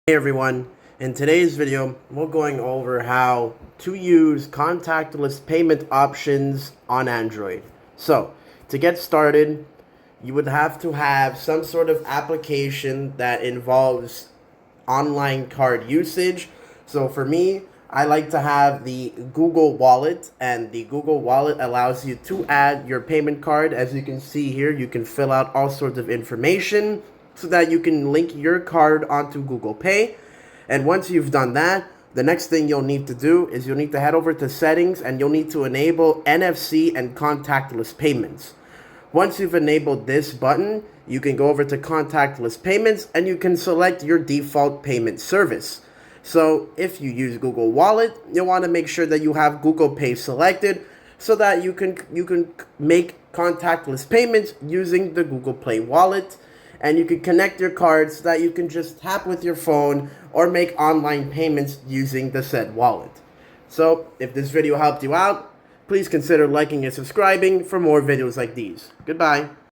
Hey everyone, in today's video we're going over how to use contactless payment options on Android. So to get started, you would have to have some sort of application that involves online card usage. So for me, I like to have the Google Wallet, and the Google Wallet allows you to add your payment card. As you can see here, you can fill out all sorts of information so that you can link your card onto Google Pay. And once you've done that, the next thing you'll need to do is you'll need to head over to settings and you'll need to enable NFC and contactless payments. Once you've enabled this button, you can go over to contactless payments and you can select your default payment service. So if you use Google Wallet, you'll want to make sure that you have Google Pay selected so that you can make contactless payments using the Google Play wallet, and you can connect your cards so that you can just tap with your phone or make online payments using the said wallet. So if this video helped you out, please consider liking and subscribing for more videos like these. Goodbye.